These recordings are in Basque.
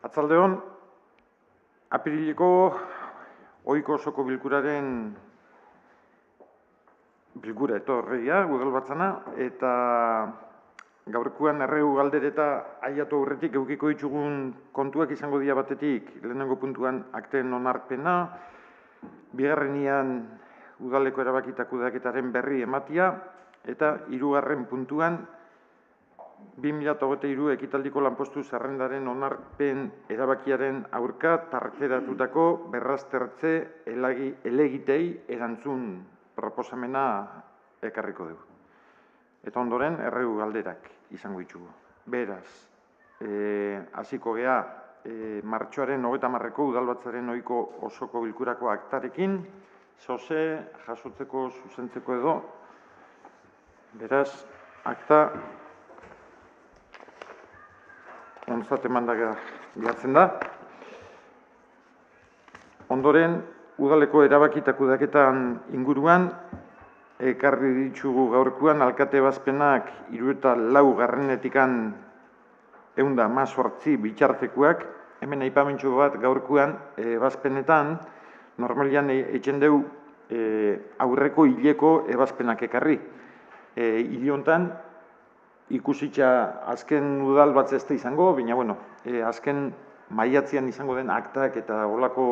Atzaldeon, apirileko ohiko osoko bilkuraren bilkura etorria, udalbatzana, eta gaurkoan erregu galdera eta aiatu aurretik eukiko ditugun kontuak izango dira batetik, lehenengo puntuan akten onarpena, bigarrenian udaleko erabakitako kudeaketaren berri ematia, eta hirugarren puntuan 2023 ekitaldiko lanpostu zerrendaren onarpen erabakiaren aurka tarteratutako berraztertze elegitei erantzun proposamena ekarriko dugu. Eta ondoren erregu galderak izango ditugu. Beraz, hasiko gea martxoaren 30-ko udalbatzaren ohiko osoko bilkurako aktarekin, zoze jasotzeko zuzentzeko edo. Beraz, akta ontzat emanda geratzen da. Ondoren, udaleko erabakitako kudeaketan inguruan, ekarri ditugu gaurkoan alkate ebazpenak 74etikan 118 bitxartekuak, hemen aipamentxo bat gaurkoan ebazpenetan, normalian etxen dugu aurreko hileko ebazpenak ekarri. Hile hontan, ikusitza azken udal bat ez da izango, baina azken maiatzean izango den aktak eta olako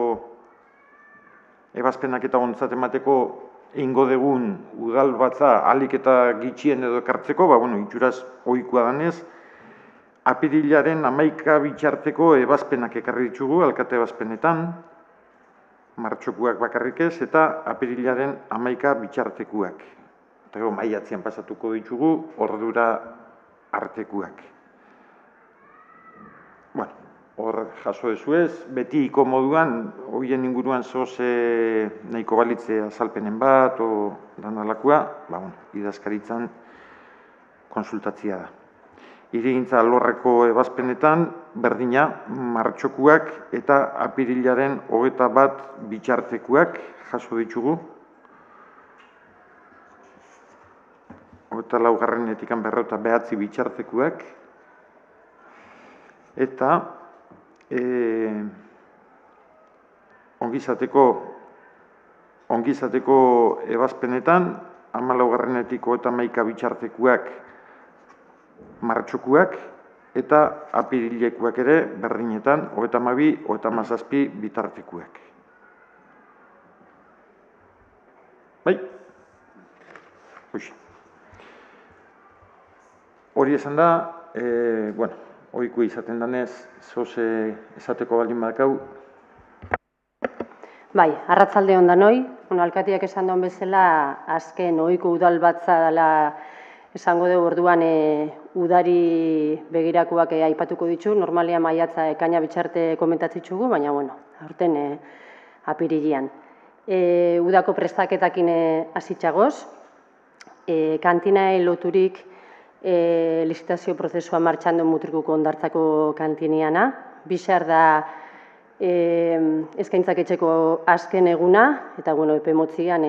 ebazpenak eta ontzat emateko eingo degun udal batza alik eta gitxien edo ekartzeko, itxuraz ohikoa danez, apirilaren 11 bitxarteko ebazpenak ekarri ditugu, alkate ebazpenetan, martxokuak bakarrik ez, eta apirilaren 11 bitxartekuak. Eta maiatzean pasatuko ditugu, ordura artekuak. Hor jaso dezuez, betiko moduan, horien inguruan zoze nahiko balitze azalpenen bat, o danalakua, idazkaritzan konsultatzia da. Hirigintza alorreko ebazpenetan, berdina, martxokuak eta apirilaren 21 bitxartekuak jaso ditugu. 24etikan 59 bitxartekuak. Eta ongizateko ebazpenetan, 14etik 31 bitxartekuak martxokuak, eta apirilekuak ere berdinetan 32, 37 bitartekuak. Hori esan da, ohiko izaten danez, zoze esateko baldin badakau. Arratzalde on danoi, alkateak esan duen bezala, azken ohiko udal batza dela esango dugu orduan udari begirakoak aipatuko ditu, normalia maiatza ekaina bitxarte komentatzitzugu, baina aurten apirilian. Udako prestaketakin hasitzagoz, kantinai loturik lizitazio prozesua martxan duen mutrikuko ondartzako kantiniana. Bixar da eskaintzak etxeko azken eguna, eta epe motzian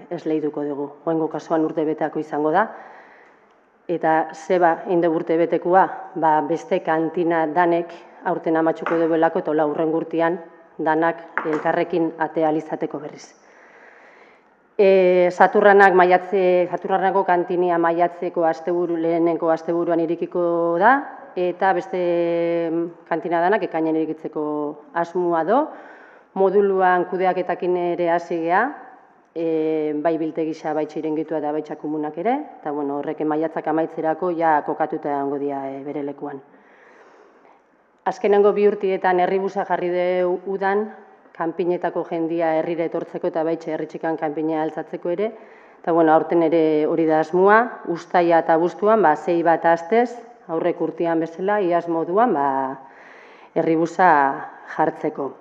ez lehituko dugu. Oengo kasuan urte beteako izango da. Eta zeba inde urte betekua, beste kantina danek aurten amatxuko duelako, eta urren gurtian danak elkarrekin atea alizateko berriz. Saturranako kantinia maiatzeko lehenengo asteburuan irikiko da, eta beste kantina danak ekainen irikitzeko asmoa do. Moduluan kudeaketakin ere hasi gea, bai biltegisa, bai txirengitua eta bai txakumunak ere, eta horrek maiatzak amaitzerako kokatuta egongo dira bere lekuan. Azkenengo 2 urtietan herribusa jarri du udan, kanpinetako jendia herrire etortzeko eta baitxe herritxikan kanpinea altzatzeko ere. Eta aurten ere hori da asmoa, uztaia eta abuztuan, 6 bat astez, aurrek urtean bezala, iaz moduan, herribusa jartzeko.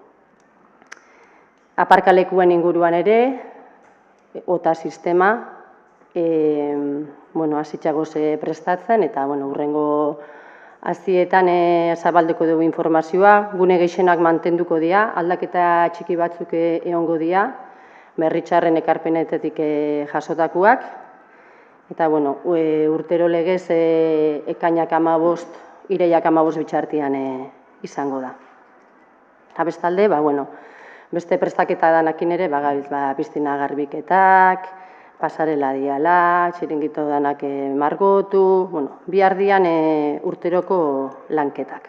Aparkalekuen inguruan ere, OTA sistema, hasitzagoz prestatzen, eta urrengo azietan zabaldeko dugu informazioa, gune gehienak mantenduko dira, aldaketa txiki batzuk egongo dira, berritxarren ekarpenetetik jasotakoak, eta urtero legez ekainak 15, ireiak 15 bitxartian izango da. Eta bestalde, beste prestaketa danakin ere, gabiz, piztina garbiketak, pasarela diala, txiringito danak margotu, bihar dian urteroko lanketak.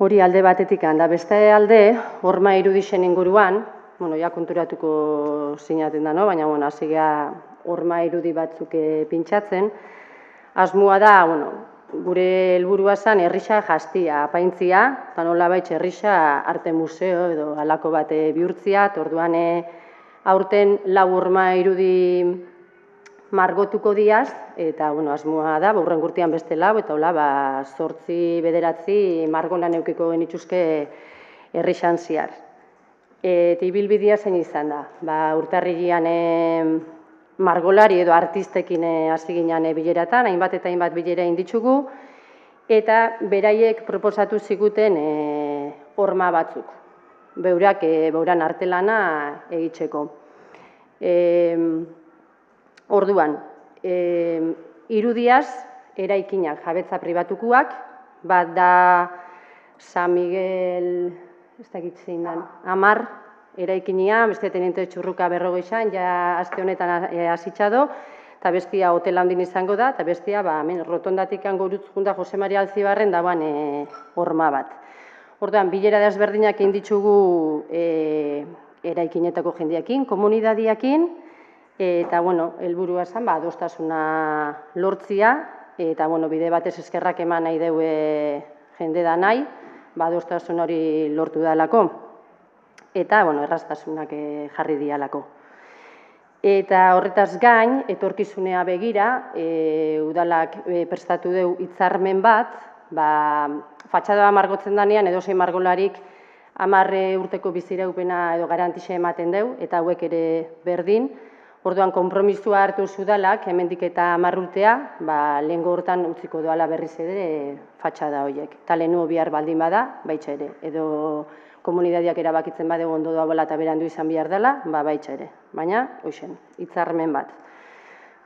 Hori alde batetik handa. Beste alde, horma irudixen inguruan, ja konturatuko zinaten da, baina hasi geha horma irudi batzuk pintxatzen. Asmoa da, gure helburua zen herrisa jastia, apaintzia, eta nola baitz herrisa arte museo edo alako bat bihurtzia, orduan aurten 4 horma irudi margotuko diaz, eta asmoa da, urrengo urtean beste 4, eta 8-9 margolan eukiko genituzke herrisan zehar. Eta ibilbidea zein izan da, urtarrilean margolari edo artistekin hasi ginen bileratan, hainbat eta hainbat bilera inditzugu, eta beraiek proposatu ziguten horma batzuk, beuran artelana egitzeko. Orduan, irudiaz, eraikinak jabetza pribatukuak, bat da San Miguel, ez dakit zein dan, 10 eraikinia, beste teniente txurruka 40, ja aste honetan hasitxado, eta bestia hotel handin izango da, eta bestia rotondatik gorutzkunda Jose Maria Alzibarren dagoan horma bat. Orduan, bilera desberdinak egin ditugu eraikinetako jendeekin, komunidadiakin, eta, helburua zen, adostasuna lortzia, eta, bide batez eskerrak eman nahi deue jende da nahi, adostasun hori lortu dalako, eta, erraztasunak jarri dialako. Eta horretaz gain, etorkizunea begira, udalak prestatu deu hitzarmen bat, fatxada margotzen danean, edozein margolarik 10 urteko biziraupena edo garantixe ematen deu, eta hauek ere berdin. Orduan, konpromisua hartu udalak, hemendik eta 10 urtea, lehengo hortan utziko doala berriz ere fatxada horiek. Eta lehenuo bihar baldin bada, baitxa ere. Edo komunidadiak erabakitzen badegu ondo dagoela eta berandu izan behar dela, baitxa ere. Baina, hoxen, hitzarmen bat.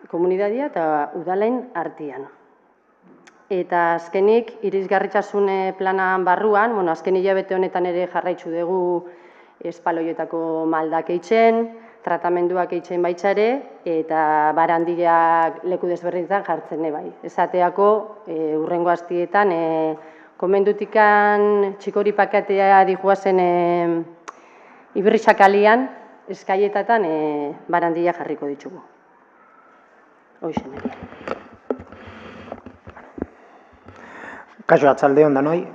Komunidadia eta udalain artean. Eta azkenik, irisgarritzasun planan barruan, azken hilabete honetan ere jarraitzu dugu espaloietako maldak eitzen, tratamenduak eitzen baitza ere, eta barandiak leku desberdinetan jartzen bai. Esateako, urrengo astietan, komendutikan txikori paketea dihuazen Ibirrisakalian, eskaietatan barandia jarriko ditugu. Hoxen ere. Kaixo, atzaldeon danoi.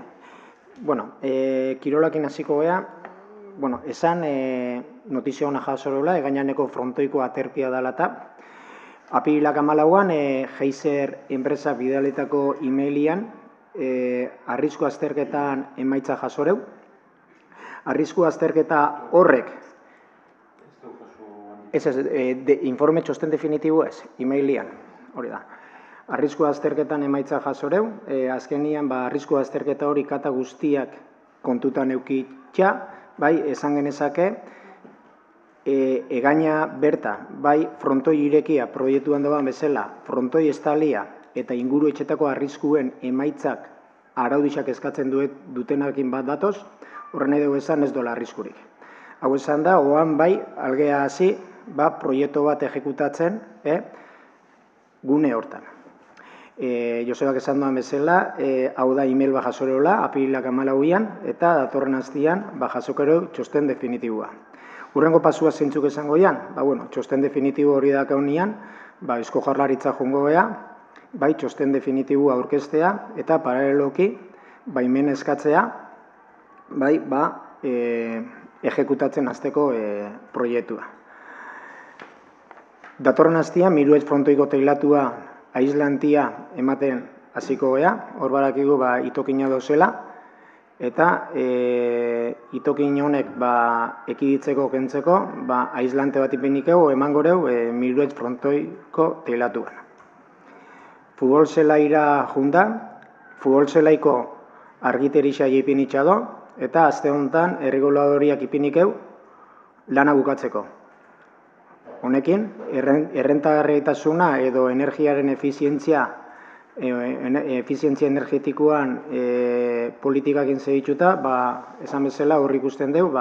Kirolakin hasiko gea, esan notizio hona jasorela, egainaneko frontoiko aterpia dalata. Apirilak 14an, Geiser enpresa bidaletako emailian, arrisku azterketan emaitza jasoreu. Arrisku azterketa horrek, informe txosten definitibo ez, emailian, hori da. Arrisku azterketan emaitza jasoreu, azkenian arrisku azterketa hori kata guztiak kontutan eukitxa, esan genezake, egaina berta, frontoi irekia proiektuan doan bezala, frontoi estalia eta inguru etxetako arriskuen emaitzak araudixak eskatzen dutenakin bat datoz, horren edo esan ez dola arriskurik. Hau esan da, oan algea hasi, proiektu bat ejekutatzen gune hortan. Josebak esan duan bezala, hau da email jasoreola, apirilak 14an, eta datorren hastian jasokero txosten definitibua. Urrengo pasua zeintzuk esango ean, txosten definitibo hori dakaunian, Eusko Jaurlaritza jongo gea, txosten definitibua aurkeztea, eta paraleloki, baimen eskatzea, ejekutatzen hasteko proiektua. Datorren hastian, Miruet frontoiko teilatua aislantia ematen hasiko gea, hor barakigu itokina dozela, eta itokin honek ekiditzeko kentzeko, aislante bat ipenikeu eman goreu Miruet frontoiko teilatuan. Futbol zelaira junda, futbol zelaiko argiterisa ipinitxa do, eta azte honetan erreguladoriak ipinikeu lana bukatzeko. Honekin, errentagarritasuna edo energiaren efizientzia efizientzia energetikoan politikak egin dituta, esan bezala hor ikusten dugu,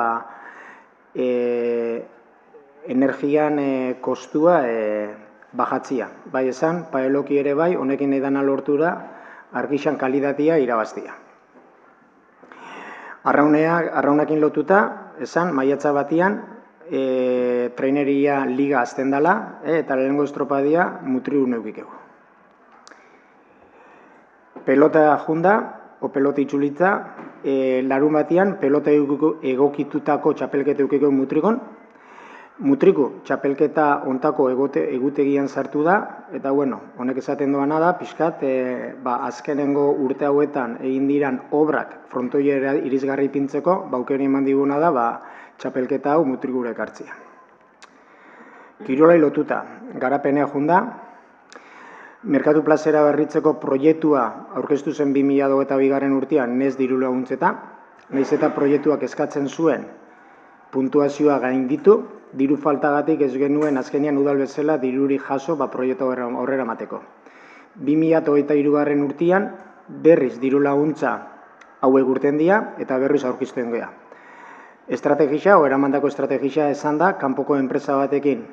energian kostua bajatzia. Bai esan, paeloki ere bai, honekin edana lortura, argixan kalidatia irabaztia. Arraunakin lotuta, esan, maiatza batian, traineria liga azten dela, eta lehenengo estropadia mutriu neukikegu. Pelota junda, o pelota itxulitza, larun batian, pelota egokitutako txapelketa eukikegu mutrikon. Mutriku txapelketa ontako egutegian sartu da, eta honek esaten doana da, pixkat, azkenengo urte hauetan egin diran obrak frontoiera irisgarri pintzeko, aukera eman diguna da, txapelketa hau mutrikura ekartzea. Kirolai lotuta, garapenea junda, merkatu plazera berritzeko proiektua aurkeztu zen 2022 urtean nez diru laguntzeta, nahiz eta proiektuak eskatzen zuen puntuazioa gainditu, diru faltagatik ez genuen azkenean udal bezala diruri jaso proiektu horrera mateko. 2023 urtean berriz diru laguntza hauek urten dira eta berriz aurkizten gea. Estrategisa, eramandako estrategisa esan da, kanpoko enpresa batekin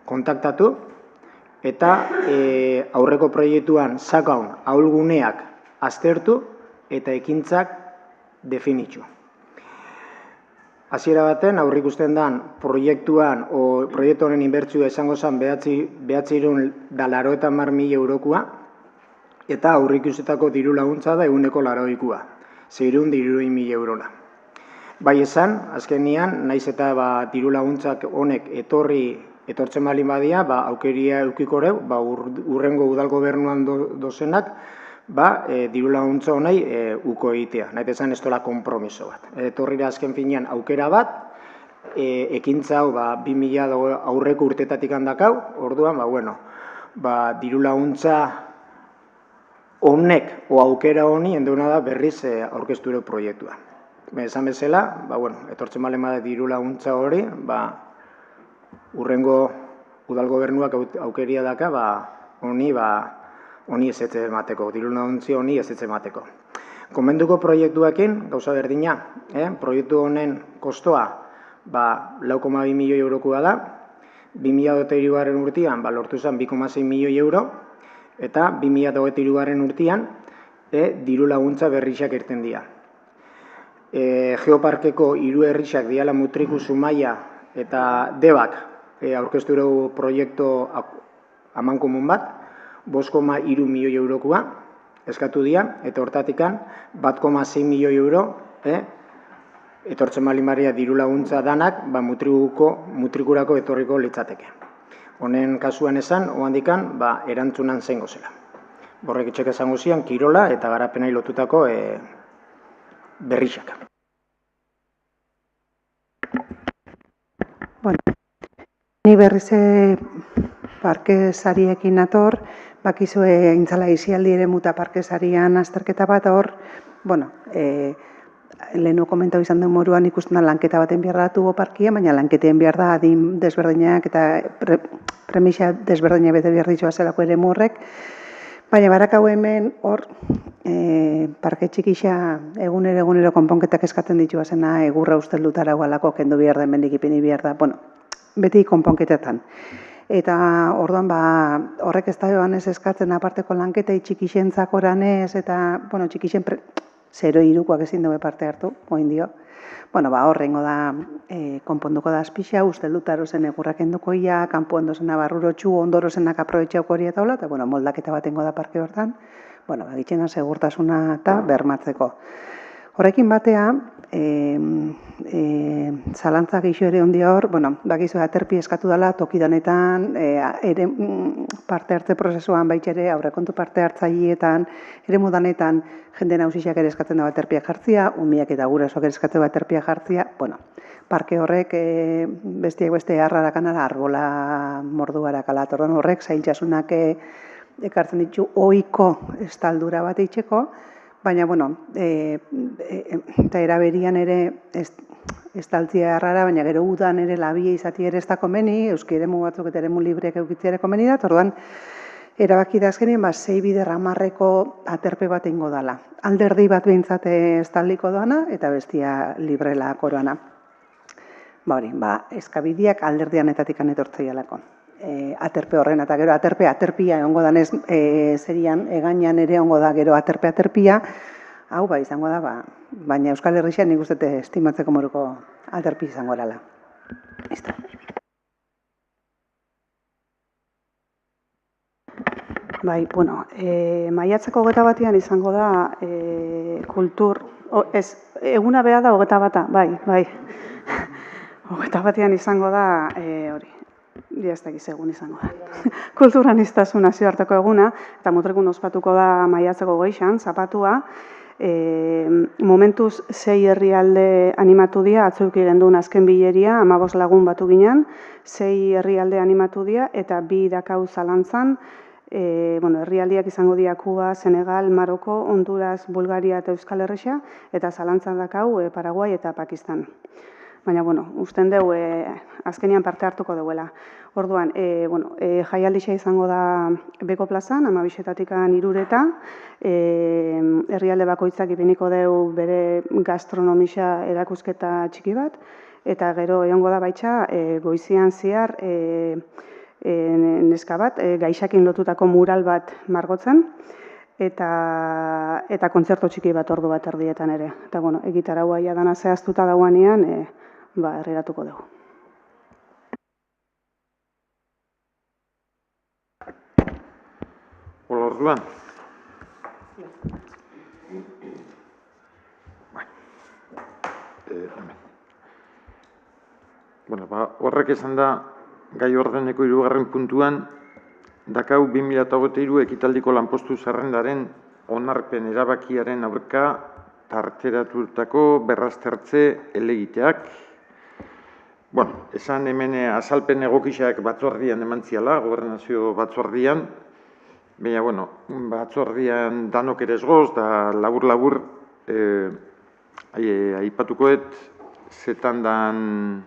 kontaktatu eta aurreko proiektuan sakaun ahulguneak aztertu eta ekintzak definitzu. Hasiera baten, aurrikusten den proiektuan, proiektu honen inbertsioa esango zen 980.000 eurokoa, eta aurrikustetako diru laguntza da 180.000, 600.000 eurona. Bai esan, azkenean, naiz eta diru laguntzak honek etortzen balin badia, aukeria eukikoreu, urrengo udal gobernuan dozenak, diru laguntza honei uko egitea. Nahi esan ez dola konpromiso bat. Etorrira azken finean aukera bat, ekintza hau 2000 aurreko urtetatik handakau, orduan, diru laguntza honek o aukera honi endeuna da berriz aurkezture proiektua. Esan bezala, etortzen balen bada diru laguntza hori, urrengo udal gobernuak aukeria daka, honi ez emateko, diru laguntzi honi ez emateko. Komenduko proiektuekin, gauza berdina, proiektu honen kostoa 4,2 milioi eurokoa da, 2023 urtean lortu zen 2,6 milioi euro, eta 2023 urtean diru laguntza berrixak irten dira. Geoparkeko 3 herrixak diala Mutriku, Zumaia eta Debak aurkeztu dugu proiektu amankomun bat, 5,3 milioi eurokoa eskatu dira, eta hortatikan 1,6 milioi euro etortzen balin baria diru laguntza danak mutrikurako etorriko litzateke. Honen kasuan esan, ohandikan, erantzunan zengo zela. Borrek itxek esango zian, kirola eta garapenai lotutako berrixak. Ni berriz parkezariekin nator, bakizue intzala izialdi ere muta parkezarian azterketa bat hor, lehenu komentau izan den moruan ikusten da lanketa baten behar da tubo parkia, baina lanketeen behar da adin desberdinak eta premisa desberdinak bete behar ditua zelako ere morrek. Baina barakau hemen hor, parke txikisa egunero konponketak eskatzen ditua zena egurra usteldutara gualako kendu behar da, mendik ipini behar da, beti konponketetan. Eta orduan horrek ez da joan ez eskatzen aparteko lanketa txikixentzak oranez eta txikixen 0,3koak ezin dugu parte hartu, oin dio. Horrengo da konponduko da azpixa, usteldutaro zen egurrak enduko ia, kanpoan dozena barrurotxu, ondoro zenak aprobetxauko hori eta hola, eta moldaketa batengo da parke hortan, gitxena segurtasuna eta bermatzeko. Horrekin batea, zalantza gixo ere ondia hor, bakizu aterpi eskatu dela tokidanetan, parte hartze prozesuan baitxere, aurrekontu parte hartzaietan, ere modanetan jende nausixak ere eskatzen da aterpiak jartzia, umiak eta gurasoak ere eskatzen da aterpiak jartzia, parke horrek bestiak beste harrarakanara arbola morduarak alatorren horrek, zaintxasunak ekartzen ditu ohiko estaldura bat eitzeko, baina, eta eraberian ere estaltzia errara, baina gero udan ere labia izati ere ez da komeni, euski eremu batzuk eta eremu libreak eukitzea ere komeni da, orduan erabaki da azkenean 6 bider 10 aterpe bat eingo dala. Alderdi bat behintzat estaliko doana eta bestia librela koroana. Eskabideak alderdianetatik etortzaialako. Aterpe horren eta gero aterpia egongo danez zerian, egainan ere egongo da gero aterpia, hau izango da, baina Euskal Herrian nik uste estimatzeko moruko aterpi izango erala. Listo. Maiatzeko 21 izango da eguna beha da 21, bai. 21 izango da, ez egun izango da. Kulturaniztasun nazioarteko eguna, eta Mutrekun ospatuko da maiatzeko 20an, zapatua. Momentuz 6 herrialde animatu dira, atzuki gendun azken bileria, 15 lagun batu ginen, 6 herrialde animatu dira, eta 2 dakau zalantzan, herrialdiak izango dira Kuba, Senegal, Maroko, Honduras, Bulgaria eta Euskal Herria, eta zalantzan dakau Paraguai eta Pakistan. Baina, usten dugu azkenian parte hartuko duela. Orduan, jaialdixa izango da Beko plazan, 12etatik 3 herrialde bakoitzak ipiniko dugu bere gastronomisa erakusketa txiki bat, eta gero egongo da baitxa goizian zehar neska bat, gaixakin lotutako mural bat margotzen, eta kontzertu txiki bat ordu bat erdietan ere. Eta, egitaraua ia dana zehaztuta dauanean, herriratuko dugu. Hola, orduan. Horrek esan da, gai ordeneko 3. puntuan, dakau 2023 ekitaldiko lanpostu zerrendaren onarpen erabakiaren aurka tarteratutako berraztertze helegiteak. Esan hemen azalpen egokisak batzordian emantziala, gobernazio batzordian, baina, batzordian danok ere esgoz, da labur-labur aipatukoet zetan dan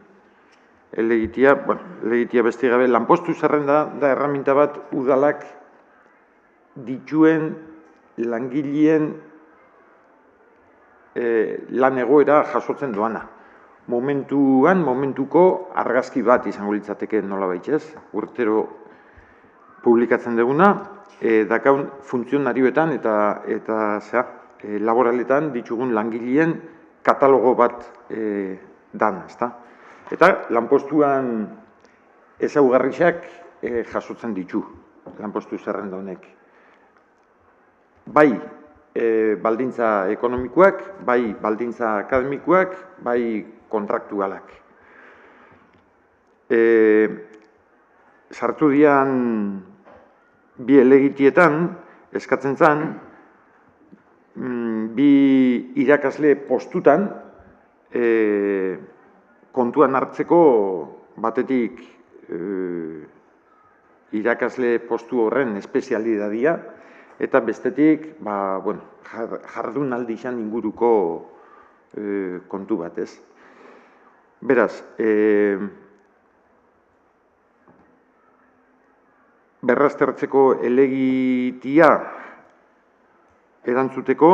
helegitia, helegitia beste gabe, lanpostu zerrenda da erraminta bat udalak dituen langileen lan egoera jasotzen doana. Momentuko argazki bat izango litzateke nola baitez, urtero publikatzen duguna, dakaun funtzionarioetan eta laboraletan ditugun langileen katalogo bat dan, ezta? Eta lanpostuan ezaugarriak jasotzen ditu, lanpostu zerrenda honek. Bai baldintza ekonomikoak, bai baldintza akademikoak, bai kontraktualak. Sartu dian bi helegitietan, eskatzen zen, bi irakasle postutan kontuan hartzeko batetik irakasle postu horren espezialidadia, eta bestetik, jardunaldi izan inguruko kontu bat, ez? Beraz, berraztertzeko helegitia erantzuteko,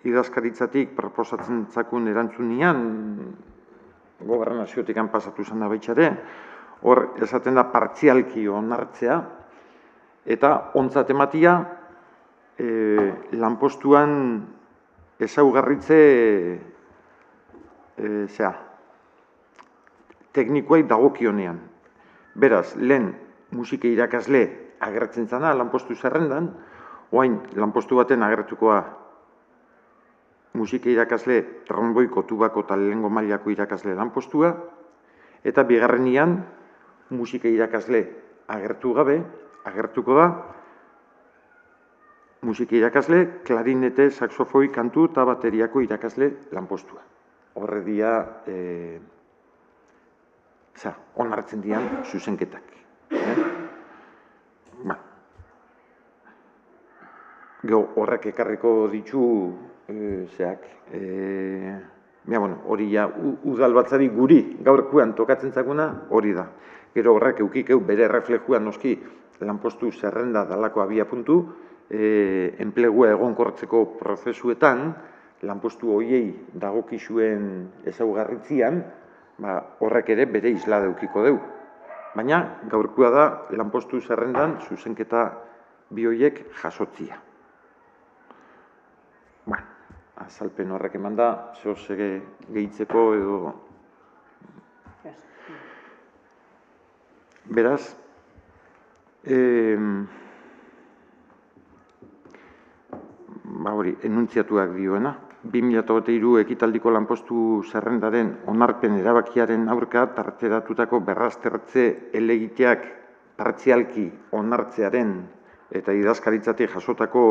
idazkaritzatik proposatzen zakun erantzunian, gobernaziotik pasatu zen da baitxare, hor esaten da partzialki onartzea, eta ontzat ematia, lanpostuan ezaugarritze teknikoei dagokionean. Beraz, lehen musika irakasle agertzen zana lanpostu zerrendan, orain lanpostu baten agertukoa musika irakasle tronboiko, tubako eta lehengo mailako irakasle lanpostua, eta bigarrenian musika irakasle agertu gabe, agertuko da, musika irakasle, klarinete, saxofoi, kantu eta bateriako irakasle lanpostua. Horre dia, onartzen dian zuzenketak. Horrek ekarriko ditu, hori udal batzari guri gaurkuan tokatzen zakuna hori da. Gero horrek eukikeu bere reflejuan noski lanpostu zerrenda dalako abiapuntu, enplegua egonkortzeko prozesuetan, lanpostu horiei dagokizuen ezaugarritzian, horrek ere bere isla daukiko deu. Baina, gaurkoa da, lanpostu zerrendan zuzenketa bi horiek jasotzia. Azalpen horrek eman da, zehoz gehitzeko edo... Beraz, enuntziatuak dioena. 2023 ekitaldiko lanpostu zerrendaren onarpen erabakiaren aurka tarteratutako berraztertze helegiteak partzialki onartzearen eta idazkaritzatik jasotako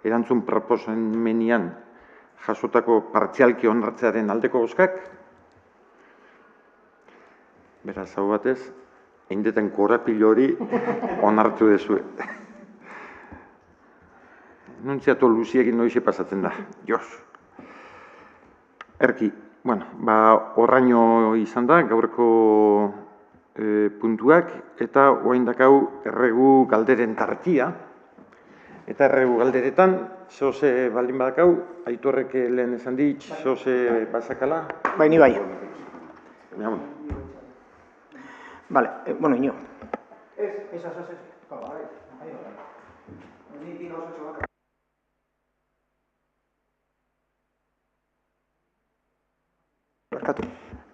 erantzun proposamenian jasotako partzialki onartzearen aldeko bozkak. Beraz, hau batez, eindeten korapilo hori onartu dezue. Enuntziatu luziekin noize pasatzen da, jos. Erki, horraino izan da, gaurko puntuak, eta orain dakau erregu galderen tartia. Eta erregu galderetan, zoze baldin badakau, Aitorrek lehen esan dit, zoze basakala? Bai, ni bai. Vale, ino.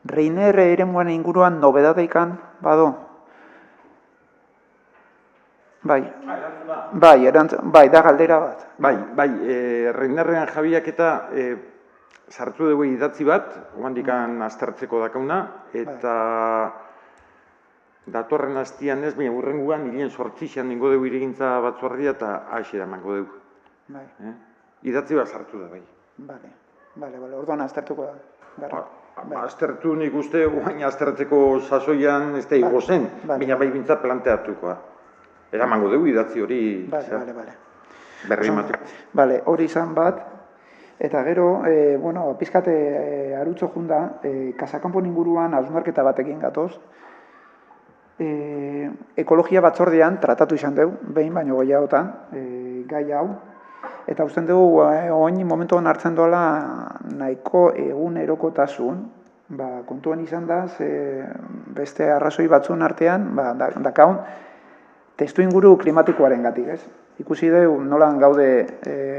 Reiner eremuan inguruan nobedadeikan, bado? Bai, da galdera bat. Bai, Reinerrean Javiak eta sartu dugu idatzi bat, oandikan aztertzeko dakauna, eta datorren hastian ez, baina urrenguan, hilen sortzixan ningo dugu irigintza batzorria eta aixera mango dugu. Idatzi bat sartu da, bai. Bale, orduan aztertuko da. Aztertu nik uste, baina aztertzeko sasoian ez da igo zen, baina bai bintzat planteatukoa. Eramango dugu idatzi hori berri matuko. Bale, hori izan bat, eta gero, pizkate arutzo junda, Kasakanpon inguruan hausnarketa batekin gatoz, ekologia batzordean tratatu izan dugu, behin baino gehiagotan, gai hau, eta usten dugu, oin momentuan hartzen doala nahiko egunerokotasun, kontuan izan da, beste arrazoi batzun artean, dakaun, testu inguru klimatikoaren gatik, ez? Ikusi dugu nolan gaude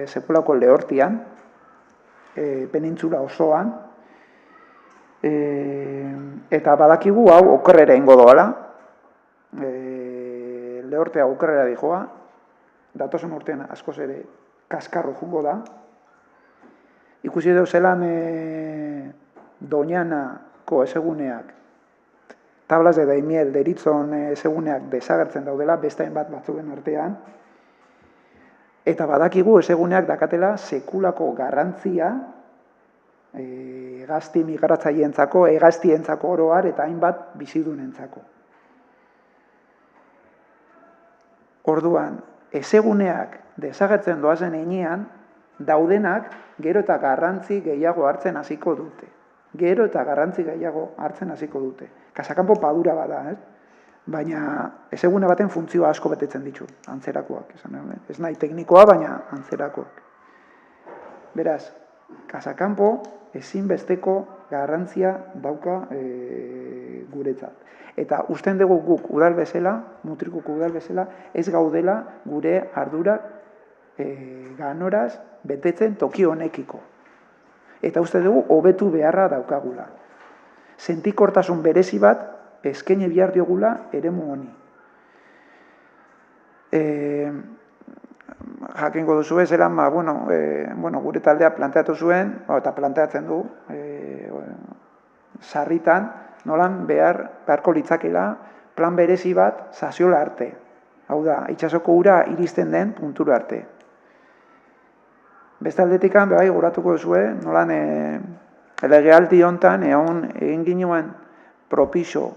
sekulako lehortian, penintzula osoan, eta badakigu hau okerrera ingo doala, lehortea okerrera dijoa, datozen urtean askoz ere kaskarro jungo da. Ikusi dugu zelan Doñanako eseguneak, tablas de daimiel deritzon eseguneak desagertzen daudela, bestain bat batzuen artean, eta badakigu eseguneak dakatela sekulako garrantzia hegazti migratzaientzako, hegaztientzako oroar eta hainbat bizidunentzako. Orduan, eseguneak desagertzen doazen heinean, daudenak gero eta garrantzi gehiago hartzen hasiko dute. Kasakanpo padura bada, baina esegune baten funtzioa asko betetzen ditu, antzerakoak. Ez nahi teknikoa, baina antzerakoak. Beraz, Kasakanpo ezinbesteko garrantzia dauka guretzat. Eta usten dugu guk udal bezala, Mutrikuko udal bezala, ez gaudela gure ardurak ganoraz betetzen toki honekiko. Eta uste dugu hobetu beharra daukagula. Sentikortasun berezi bat eskaini behar diogula eremu honi. Jakingo duzu ez, zelan, gure taldea planteatu zuen, eta planteatzen du, sarritan, nolan beharko litzakela plan berezi bat saziola arte. Hau da, itsasoko ura iristen den puntura arte. Beste aldetikan, goratuko duzue, nolan legealdi hontan, egin ginuen propixo,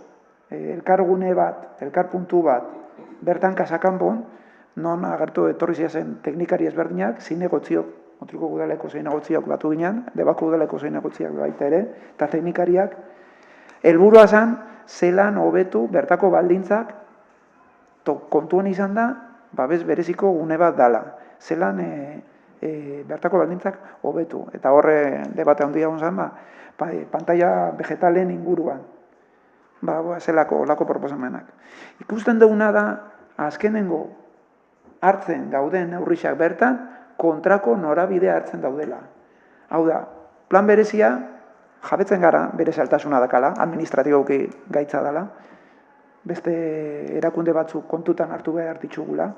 elkargune bat, elkarpuntu bat, bertan Kasakanpon, non agertu etorri zen teknikari ezberdinak, zein negotziok, Mutrikuko udaleko zein negotziak batu ginen, Debako udaleko zein negotziak baita ere, eta teknikariak, helburua zen, zelan hobetu bertako baldintzak kontuan izan da, babes bereziko gune bat dala. Zelan bertako baldintzak hobetu. Eta horre debate handia egon zen, pantalla vegetalen inguruan. Zelako proposamenak. Ikusten duguna da, azkenengo hartzen gauden neurriak bertan, kontrako norabidea hartzen daudela. Hau da, plan berezia, jabetzen gara, bere zailtasuna dakala, administratiboki gaitza dela, beste erakunde batzuk kontutan hartu behar ditugula,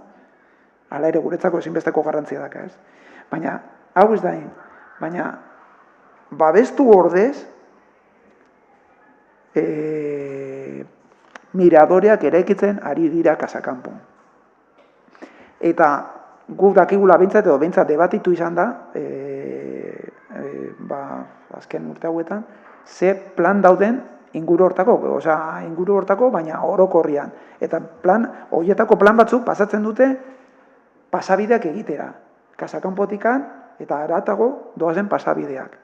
hala ere guretzako ezinbesteko garrantzia daka, ez? Baina, hau ez da, baina, babestu ordez, miradoreak eraikitzen ari dira kasakanpon. Eta guk dakigula behintzat edo behintzat debatitu izan da, azken urte hauetan, ze plan dauden inguru hortako, baina orokorrian. Eta horietako plan batzuk pasatzen dute pasabideak egitera. Kasakanpotikan eta haratago doazen pasabideak.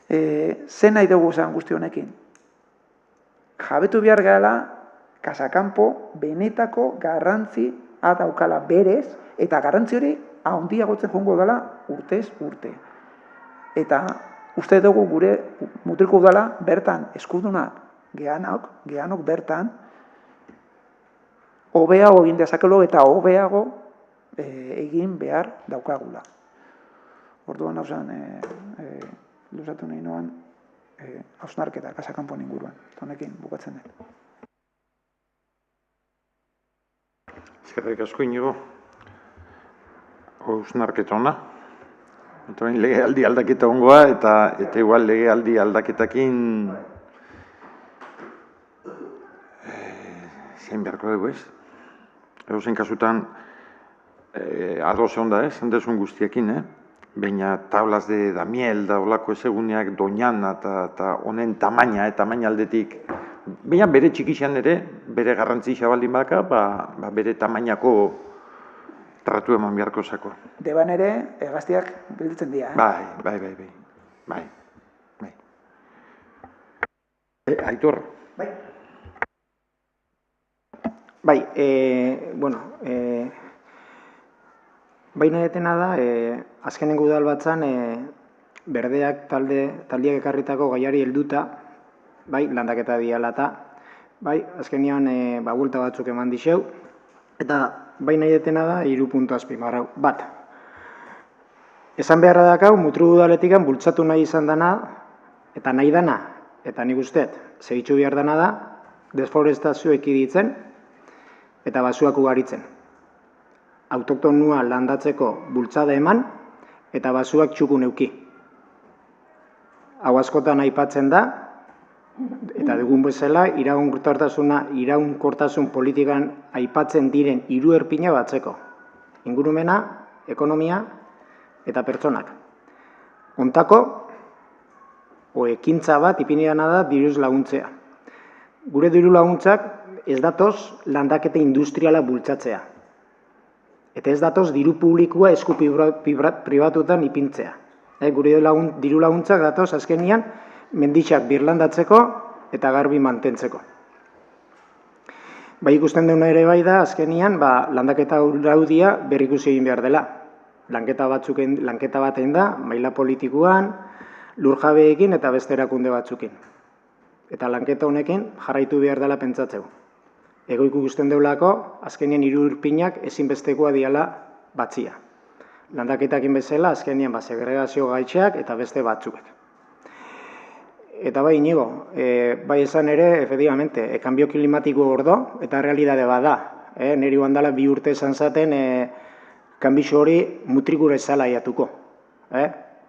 Zer nahi dugu zen guzti honekin? Jabetu behar gala, kasakanpo benetako garrantzi daukala berez, eta garrantzi hori handiagotzen joango dela urtez urte. Eta uste dugu gure mutriko udala bertan eskuduna geanok bertan hobeago egin dezakelo eta hobeago egin behar daukagula. Orduan hausan luzatu nahi noan hausnarketa kasakanpon inguruan. Honekin bukatzen dut. Eskerrik asko Inigo. Hausnarketa ona. Eta bain legealdi aldaketa ongoa eta igual legealdi aldaketakin zein beharko dugu ez? Edozein kasutan ados egon da ez, handezun guztiekin, baina tablas de Damiel da olako ezeguneak doñana eta honen tamaina aldetik, baina bere txikixan ere, bere garrantzia baldin baka, bere tamainako tratu eman beharko zako. Deban ere, gaztiak bilditzen dira, Bai. Aitor. Baina etena da, azkenengo udalbatzan berdeak taldiak ekarritako gaiari helduta, landaketa diala eta, azkenian bulta batzuk eman dixeu, eta baina etena da 3 puntu azpimarrau. Bat, esan beharra dakau, mutru udaletikan bultzatu nahi izan dana, eta nahi dana, eta nik usteet, segitxu behar dana da, desforestazio ekiditzen, eta basuak ugaritzen. Autoktonua landatzeko bultzada eman, eta basuak txukun euki. Hau askotan aipatzen da, eta dugun bezala, iraunkortasun politikan aipatzen diren 3 erpina batzeko. Ingurumena, ekonomia eta pertsonak. Hontako, ekintza bat ipini dana da diruz laguntzea. Gure diru laguntzak ez datoz landaketa industriala bultzatzea. Eta ez datoz diru publikoa esku pribatutan ipintzea. Gure diru laguntzak datoz azkenian menditxak birlandatzeko eta garbi mantentzeko. Ikusten duna ere bai da azkenian landaketa laudia berrikusi egin behar dela. Lanketa baten da, maila politikoan, lurjabeekin eta beste erakunde batzukin. Eta lanketa honekin jarraitu behar dela pentsatzeu. Egoiku ikusten deulako, azkenien 3 erpinak ezinbestekoa diala batzia. Landaketakin bezala, azkenien segregazio gaitxeak eta beste batzuk. Eta Inigo, esan ere, efectivamente, kambio klimatiko gordo, eta realidade bada. Neri bandala 2 urte esan zaten, kanbixo hori mutrikure zala aiatuko.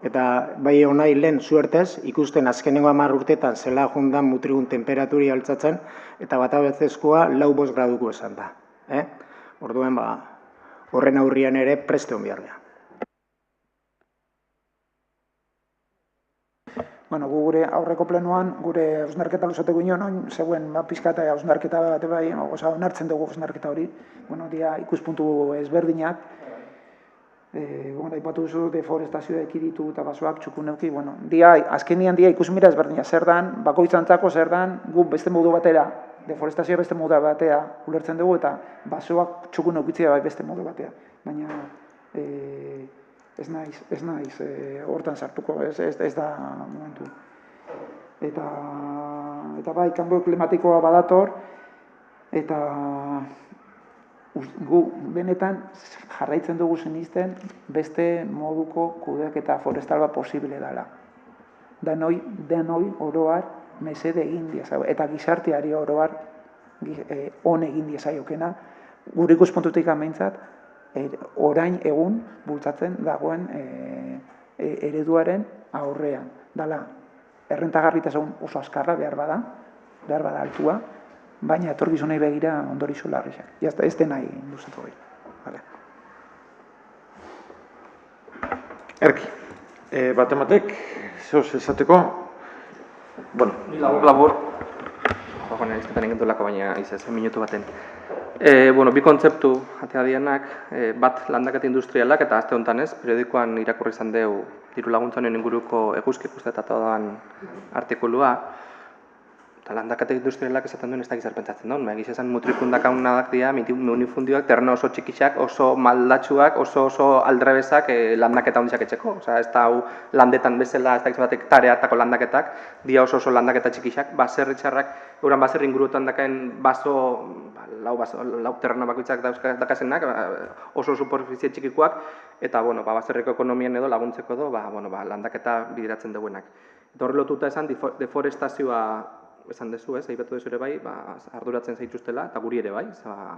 Eta honai lehen suertez, ikusten azkenengo 10 urtetan zela jondan mutrigun temperaturi altzatzen, eta batabetzezkoa 4-5 graduko esan da. Orduan, horren aurrian ere preste hon behar da. Gure aurreko plenuan, gure hausnarketa luzateko inoen, zegoen pizkata hausnarketa bat onartzen dugu hausnarketa hori, ikuspuntu ezberdinak, aipatu duzu deforestazioa ekiditu eta basoak txukun neuki, azkenian ikusmira ezberdina, zer dan, bakoitzantzako zer dan, gu beste modu batera deforestazioa beste modu batea ulertzen dugu, eta basoak txukun eukitzea bai beste modu batea. Baina ez naiz hortan sartuko, ez da momentu. Eta bai, kanbio klimatikoa badator, eta gu benetan jarraitzen dugu sinisten beste moduko kudeaketa forestal bat posible dela. Denoi oroar mesede egin diezaiokena, eta gizarteari oroar on egin diezaiokena, gure ikuspuntutik behintzat, orain egun bultzatzen dagoen ereduaren aurrean. Dala, errentagarritasun oso azkarra behar bada altua, baina etorkizunei begira ondorizu larriak. Ez dena egin duzatu gehi. Erki, bat ematek, zehoz esateko, bueno, labur, izketan egin duelako, baina izazen minutu baten. Bi kontzeptu atea dienak, bat landaketa industrialak, eta azte honetan ez, periodikoan irakurri izan deu diru laguntzanen inguruko eguzki ikustetatatu doan artikulua, eta landaketa industrialak esaten duen ez da gizar pentsatzen duen, egiz esan mutrikundak haunadak dira, munifundioak, terreno oso txikixak, oso maldatxuak, oso aldrebesak landaketa hondiak etxeko. Ez da hau landetan bezala, ez da gizabatek tareatako landaketak, dia oso landaketa txikixak, baserri txarrak, euran baserri inguruetan dakaen lau terreno bakoitzak dakasenak, oso superfizie txikikoak, eta baserriko ekonomian edo laguntzeko edo landaketa bideratzen duenak. Eta horri lotuta esan, deforestazioa esan dezu, aipatu dezu ere bai, arduratzen zaituztela, eta guri ere bai,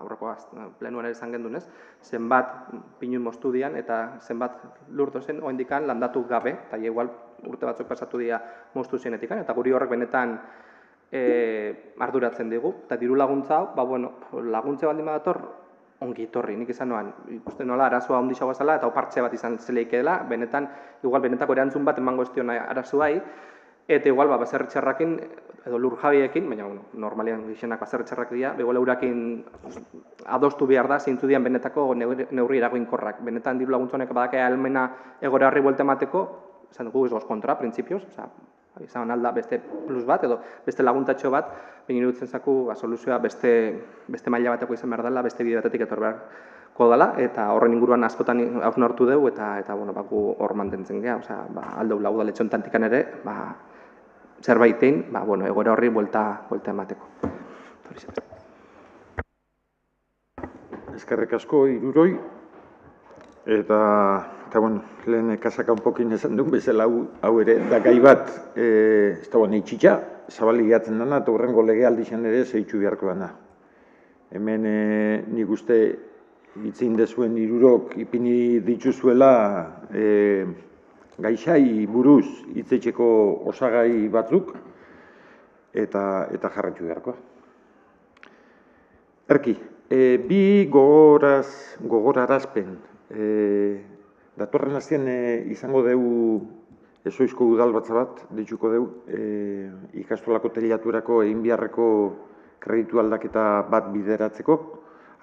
aurreko plenuan ere esan gendunez, zenbat pinu moztu dian, eta zenbat lurto zen, oindikan landatu gabe, eta igual urte batzuk pasatu dira moztu zienetikan, eta guri horrek benetan arduratzen digu, eta diru laguntza hau, laguntze baldin badator, ongi etorri, nik izan noan, ikusten nola arazoa ondixagoa zela, eta opartxe bat izan zeleik dela, benetako erantzun bat emango ez diona arazoai, eta igual, baserri txarrakin, edo lur jabiekin, baina, normalian gixenak baserri txarrak dira, igual eurakin adostu behar da, zeintzu dian benetako neurri eragoinkorrak. Benetan diru laguntzonek badakea helmena egora horri buelta emateko, esan dugu ez goz kontra, printzipioz, izan alda beste plus bat, edo beste laguntatxo bat, baina iruditzen zaku, soluzioa beste maila bateko izan behar dela, beste bide batetik etor beharko dela, eta horren inguruan askotan hausnartu dugu, eta gu hor mantentzen geha, aldo laudaletxon tantikan ere, zerbaitein, egoera horri buelta emateko. eskerrik asko iruroi, eta lehen kasaka unpokin esan duen bezala hau ere, da gai bat, ez da itxitxa, zabalik gatzen dana, eta horrengo legealdizan ere zeitzu beharko dana. Hemen nik uste hitzein dezuen irurok ipini dituzuela gaixai buruz hitzetxeko osagai batzuk eta jarraitu beharkoa. Erki, bi gogorarazpen. Datorren azien izango dugu ezoizko udalbatza bat, dituko dugu ikastolako teliaturako egin beharreko kreditu aldaketa bat bideratzeko,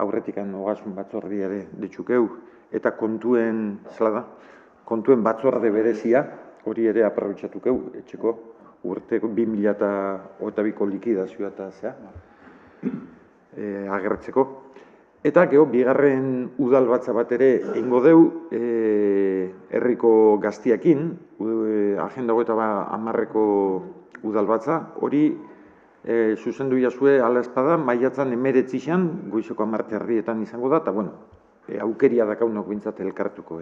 aurretikan ogasun batzordi ere ditukeu, eta kontuen batzorde berezia, hori ere aprobetxatukeu, etxeko urteko 2022ko likidazioa eta agertzeko. Eta geho, bigarren udalbatza bat ere egingo deu, herriko gaztiakin, agenda 10ko udalbatza, hori zuzendu jazue ala espada, maiatzan 19 goizeko 10:00 izango da, eta aukeria dakaunok bintzat elkartuko.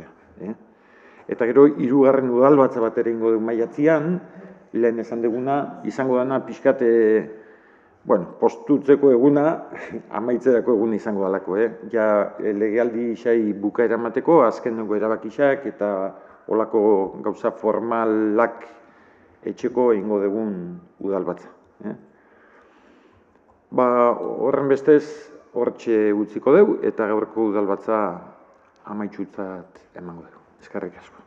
Eta gero, 3. udalbatza bat ere egingo deu maiatzian, lehen esan deguna, izango dana pixkat, postutzeko eguna, amaitzerako eguna izango dalako. Ja, legealdi isai bukaera emateko, azken dugu erabakixak, eta olako gauza formalak etxeko egingo dugun udalbatza. Horren bestez, hortxe utziko dugu, eta gaurko udalbatza amaitzutzat emango dugu. Eskerrik asko.